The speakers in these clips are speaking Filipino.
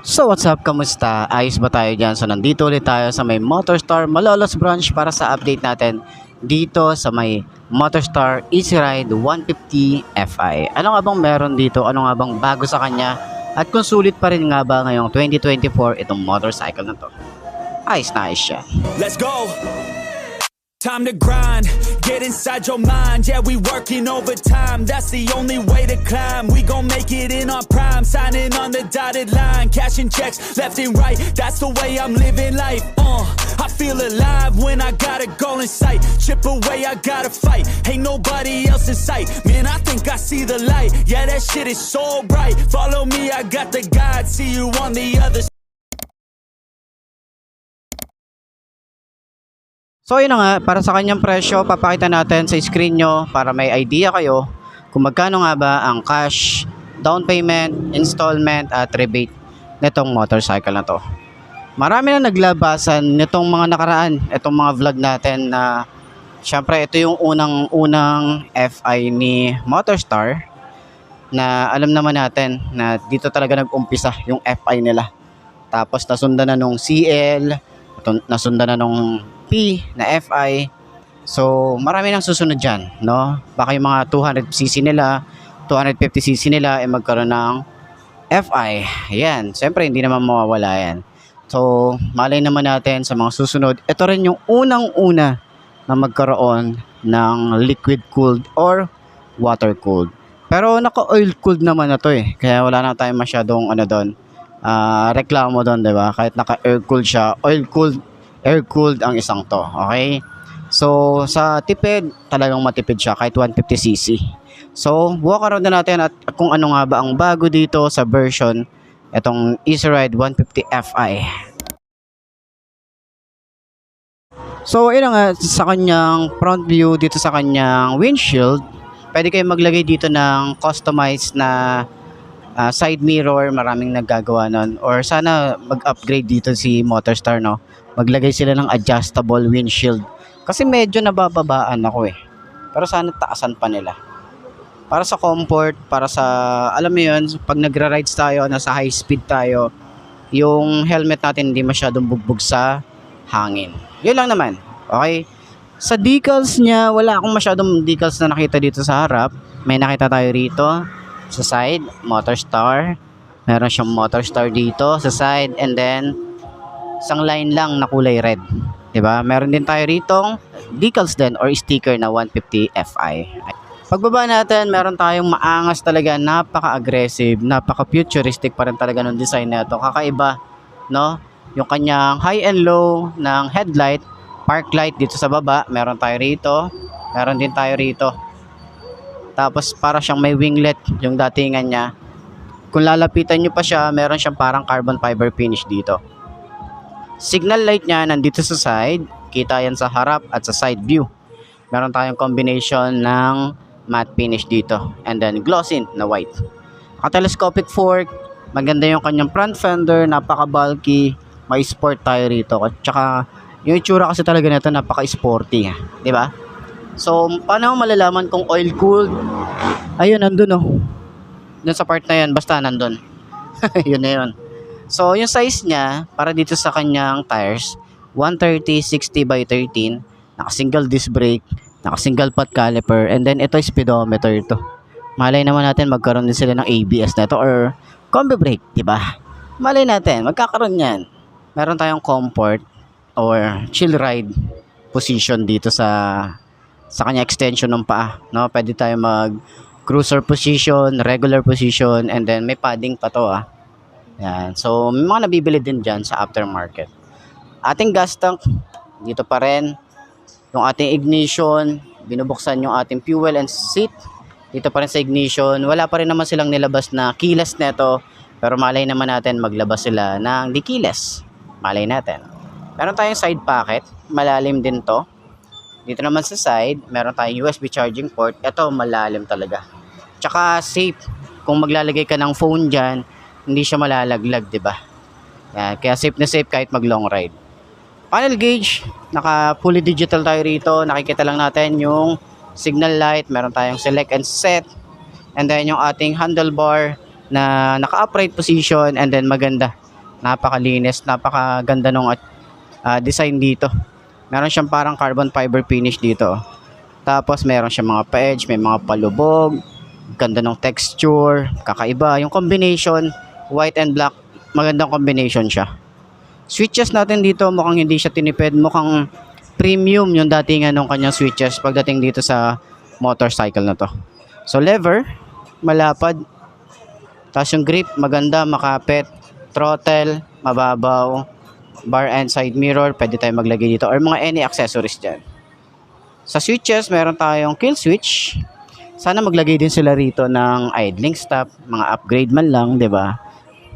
So what's up, kamusta? Ayos ba tayo dyan? So nandito ulit tayo sa may Motorstar Malolos branch para sa update natin dito sa may Motorstar Easy Ride 150 Fi. Ano nga bang meron dito? Ano nga bang bago sa kanya? At kung sulit pa rin nga ba ngayong 2024 itong motorcycle na to? Ayos na ayos siya. Let's go. Time to grind, get inside your mind. Yeah, we working overtime. That's the only way to climb. We gon' make it in our prime. Signing on the dotted line, cashing checks left and right. That's the way I'm living life. I feel alive when I got a goal in sight. Chip away, I gotta fight. Ain't nobody else in sight. Man, I think I see the light. Yeah, that shit is so bright. Follow me, I got the guide. See you on the other side. So yun na nga, para sa kanyang presyo, papakita natin sa screen nyo para may idea kayo kung magkano nga ba ang cash, down payment, installment at rebate nitong motorcycle na to. Marami na naglabasan nitong mga nakaraan, itong mga vlog natin na syempre ito yung unang FI ni Motorstar na alam naman natin na dito talaga nag-umpisa yung FI nila. Tapos nasundan na nung CL, nasundan na nung P na FI. So marami nang susunod dyan, no? Baka yung mga 200cc nila, 250cc nila magkaroon ng FI. Ayan, siyempre hindi naman mawawala yan. So malay naman natin sa mga susunod, ito rin yung unang-una na magkaroon ng liquid cooled or water cooled. Pero naka-oil cooled naman na to kaya wala na tayong masyadong doon, reklamo doon, diba? Kahit naka-air cooled siya, oil cooled, air cooled ang isang to, okay? So sa tipid, talagang matipid siya kahit 150cc. So walk around na natin at kung ano nga ba ang bago dito sa version itong Easy Ride 150 Fi. So yun nga, sa kanyang front view dito sa kanyang windshield, pwede kayo maglagay dito ng customized na side mirror. Maraming naggagawa nun, or sana mag-upgrade dito si Motorstar, no? Maglagay sila ng adjustable windshield kasi medyo nabababaan ako pero sana taasan pa nila para sa comfort, para sa alam mo yun, pag nagra-rides tayo, nasa high speed tayo, yung helmet natin hindi masyadong bugbog sa hangin. Yun lang naman, okay? Sa decals niya, wala akong masyadong decals na nakita dito sa harap. May nakita tayo rito sa side, Motorstar. Meron siyang Motorstar dito sa side, and then isang line lang na kulay red, diba? Meron din tayo ritong decals din or sticker na 150 Fi. Pagbaba natin, meron tayong maangas talaga, napaka-aggressive, napaka-futuristic pa rin talaga ng design na ito. Kakaiba, no? Yung kanyang high and low ng headlight, park light dito sa baba, meron tayo rito, meron din tayo rito. Tapos para siyang may winglet yung datingan niya. Kung lalapitan nyo pa siya, meron siyang parang carbon fiber finish dito. Signal light niya nandito sa side, kita yan sa harap at sa side view. Meron tayong combination ng matte finish dito, and then glossy na white. Telescopic fork, maganda yung kanyang front fender, napaka-bulky, may sport tayo rito. At saka yung itsura kasi talaga nito napaka-sporty, di ba? So paano malalaman kung oil cooled? Ayun, nandun dun sa part na yan, basta nandun. Yun na yun. So yung size niya para dito sa kanyang tires, 130/60 by 13, naka single disc brake, naka single pot caliper, and then ito speedometer ito. Malay naman natin magkaroon din sila ng ABS na ito or combi brake, di ba? Malay natin magkakaroon yan. Meron tayong comfort or chill ride position dito sa kanya extension ng paa, no? Pwede tayo mag cruiser position, regular position, and then may padding pa to Yan. So may mga nabibili din dyan sa aftermarket. Ating gas tank dito pa rin. Yung ating ignition, binubuksan yung ating fuel and seat dito pa rin sa ignition. Wala pa rin naman silang nilabas na keyless neto, pero malay naman natin maglabas sila ng di keyless. Malay natin. Meron tayong side pocket, malalim din to. Dito naman sa side, meron tayong USB charging port. Ito malalim talaga. Tsaka safe. Kung maglalagay ka ng phone dyan, hindi siya malalaglag, diba? Yan, kaya safe na safe kahit mag long ride. Panel gauge, naka fully digital tayo rito. Nakikita lang natin yung signal light, meron tayong select and set, and then yung ating handlebar na naka-upright position, and then maganda Napakalinis, napakaganda ng design dito. Meron siyang parang carbon fiber finish dito. Tapos meron siyang mga pa-edge, may mga palubog, ganda ng texture, kakaiba. Yung combination, white and black, magandang combination siya. Switches natin dito, mukhang hindi siya tinipid, mukhang premium yung datingan ng kanyang switches pagdating dito sa motorcycle na to. So lever, malapad. Tapos yung grip, maganda, makapit. Throttle, mababaw. Bar and side mirror, pwede tayo maglagay dito or mga any accessories dyan. Sa switches, meron tayong kill switch. Sana maglagay din sila rito ng idling stop, mga upgrade man lang, 'di ba?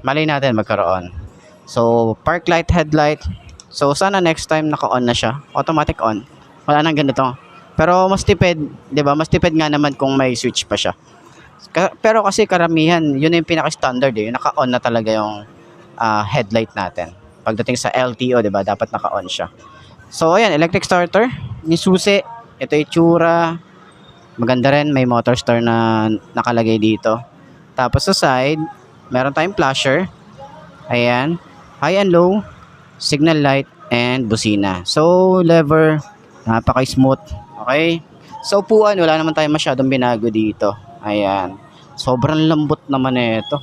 Malay natin magkaroon. So, park light, headlight. So, sana next time naka-on na siya. Automatic on. Wala nang ganito. Pero mas tipid, 'di ba? Mas tipid nga naman kung may switch pa siya. Pero kasi karamihan, yun yung pinaka-standard eh. Naka-on na talaga yung headlight natin. Pagdating sa LTO, 'di ba? Dapat naka-on siya. So, ayan, electric starter, yung susi. Ito yung tsura. Maganda rin, may motor star na nakalagay dito. Tapos sa side, meron tayong flasher. Ayan, high and low, signal light, and busina. So, lever, napaka-smooth. Okay? So, upuan, wala naman tayong masyadong binago dito. Ayan. Sobrang lambot naman ito.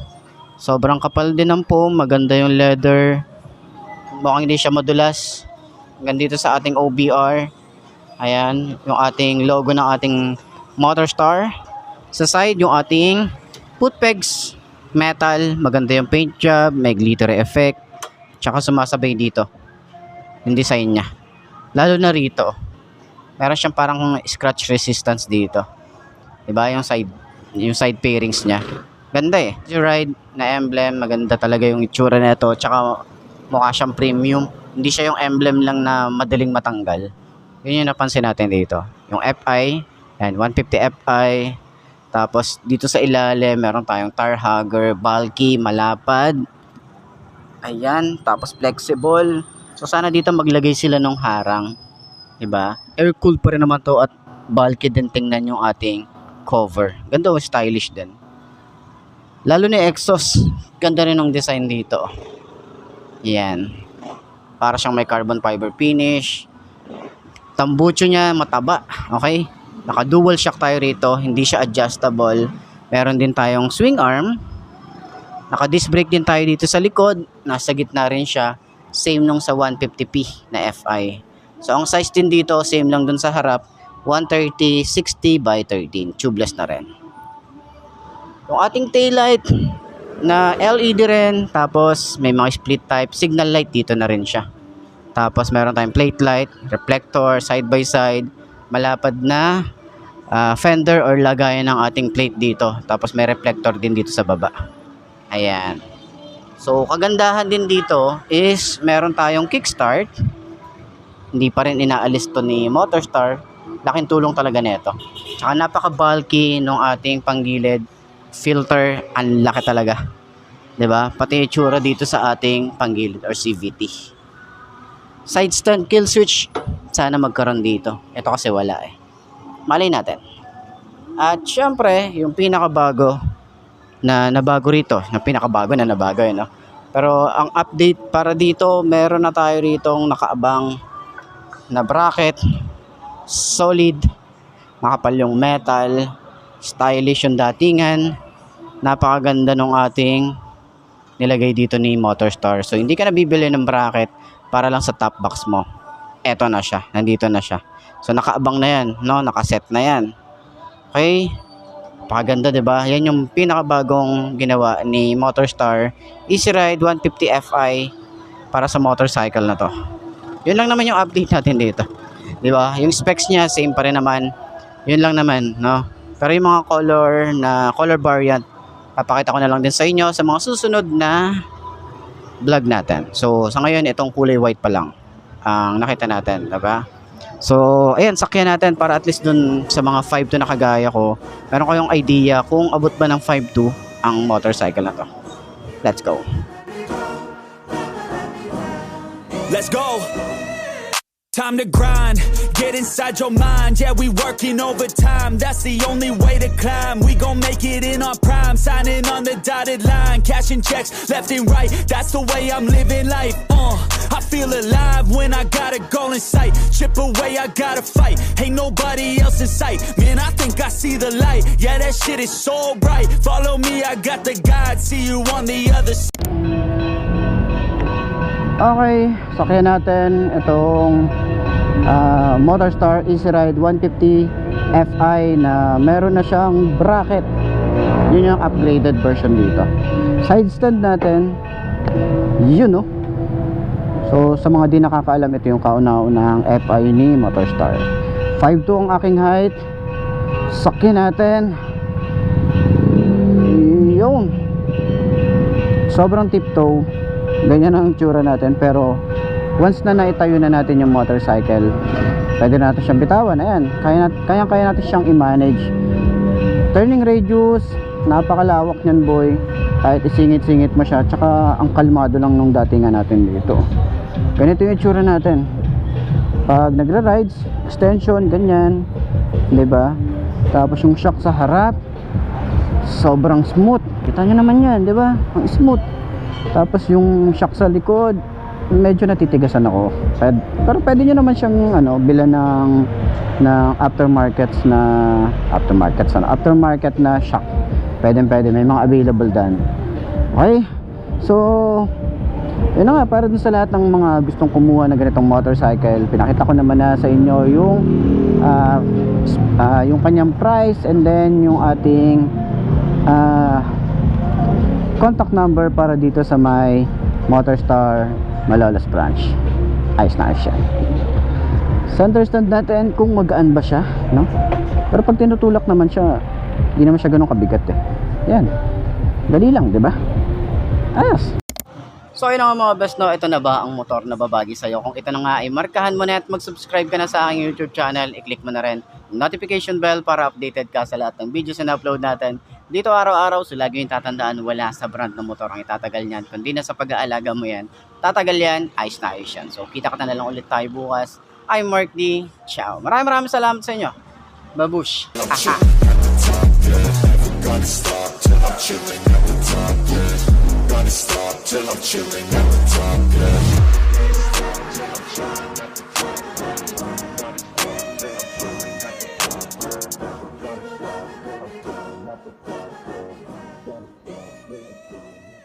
Sobrang kapal din ng foam, maganda yung leather. Mukhang hindi siya madulas. Hanggang dito sa ating OBR. Ayan, yung ating logo ng ating Motorstar. Sa side, yung ating foot pegs, metal, maganda yung paint job, may glittery effect, tsaka sumasabay dito yung design niya. Lalo na rito, meron siyang parang scratch resistance dito. Diba? Yung side pairings niya. Ganda eh. Yung ride na emblem, maganda talaga yung itsura nito, tsaka mukha siyang premium. Hindi siya yung emblem lang na madaling matanggal. Yun yung napansin natin dito. Yung FI, and 150 FI. Tapos dito sa ilalim, meron tayong tire hugger, bulky, malapad. Ayan, tapos flexible. So sana dito maglagay sila ng harang. Diba? Air cool pa rin naman to at bulky din tingnan yung ating cover. Ganda o stylish din. Lalo na exhaust. Ganda rin ng design dito. Yan. Para siyang may carbon fiber finish. Tambucho niya mataba, okay? Naka dual shock tayo rito, hindi siya adjustable. Meron din tayong swing arm. Naka disc brake din tayo dito sa likod, nasa gitna rin siya. Same nung sa 150p na FI. So ang size din dito, same lang dun sa harap, 130/60 by 13, tubeless na rin. Yung ating taillight na LED rin, tapos may mga split type, signal light dito na rin siya. Tapos meron tayong plate light, reflector, side by side, malapad na fender or lagayan ng ating plate dito. Tapos may reflector din dito sa baba. Ayan. So kagandahan din dito is meron tayong kickstart. Hindi pa rin inaalis to ni Motorstar. Laking tulong talaga nito. Tsaka napaka-bulky nung ating panggilid filter, ang laki talaga. 'Di ba? Pati itsura dito sa ating panggilid or CVT. Side stand kill switch, sana magkaroon dito. Ito kasi wala eh. Malay natin. At syempre, yung pinakabago na nabago rito, na nabago eh, no? Pero ang update para dito, meron na tayo ritong nakaabang na bracket, solid, makapal yung metal, stylish yung datingan, napakaganda nung ating nilagay dito ni Motorstar. So hindi ka na bibili ng bracket para lang sa top box mo. Eto na siya, nandito na siya. So nakaabang na yan, no? Nakaset na yan. Okay? Napakaganda, 'di ba? Yan yung pinakabagong ginawa ni Motorstar Easy Ride 150 Fi para sa motorcycle na to. Yun lang naman yung update natin dito. 'Di ba? Yung specs niya same pa rin naman. Yun lang naman, no? Pero yung mga color variant, papakita ko na lang din sa inyo sa mga susunod na vlog natin. So, sa ngayon, itong kulay white pa lang ang nakita natin, diba? So, ayan, sakyan natin para at least dun sa mga 5.2 na kagaya ko, meron kayong idea kung abot ba ng 5.2 ang motorcycle na to. Let's go! Let's go! Time to grind, get inside your mind. Yeah, we working overtime. That's the only way to climb. We gon' make it in our prime. Signing on the dotted line, cashing checks left and right. That's the way I'm living life. I feel alive when I got a goal in sight. Chip away, I gotta fight. Ain't nobody else in sight. Man, I think I see the light. Yeah, that shit is so bright. Follow me, I got the guide. See you on the other side. Okay, sakyan natin itong Motorstar Easy Ride 150 Fi na meron na siyang bracket. Yun yung upgraded version dito. Side stand natin, yun no. So sa mga di nakakaalam, ito yung kauna-unahang Fi ni Motorstar. 5'2" ang aking height. Sakyan natin, yun, sobrang tiptoe. Ganyan ang tsura natin, pero once na naitayo na natin yung motorcycle, pwede natin siyang bitawan. Ayan, kaya natin siyang i-manage. Turning radius, napakalawak niyan boy. Kahit isingit-singit mo siya, tsaka ang kalmado lang nung datingan natin dito. Ganito yung itsura natin pag nagra-rides, extension, ganyan, diba? Tapos yung shock sa harap, sobrang smooth. Kita nyo naman yan, diba? Ang smooth. Tapos yung shock sa likod, medyo natitigasan ako. Pero pwede nyo naman siyang bilan ng aftermarket na shock. Pwede, may mga available dan. Okay, so yun na nga, para dun sa lahat ng mga gustong kumuha na ganitong motorcycle, pinakita ko naman na sa inyo yung kanyang price, and then yung ating contact number para dito sa my Motorstar Malolos branch. Ayos na ayos yan. Center stand natin, kung magaan ba siya, no? Pero pag tinutulak naman siya, hindi naman siya ganun kabigat eh. Yan, dali lang, di ba? Ayos. So ayun nga mga best, no, ito na ba ang motor na babagi sa'yo? Kung ito na nga ay markahan mo na at mag-subscribe ka na sa aking YouTube channel, i-click mo na rin notification bell para updated ka sa lahat ng videos na upload natin dito araw-araw. So lagi yung tatandaan, wala sa brand ng motor ang itatagal niyan, kundi na sa pag-aalaga mo yan. Tatagal yan, ayos na ayos yan. So kita ka na lang ulit tayo bukas. I'm Mark D. Ciao. Maraming salamat sa inyo. Babush. Gotta stop till I'm chilling at the top, yeah. Gotta stop till I'm chilling at the top, yeah.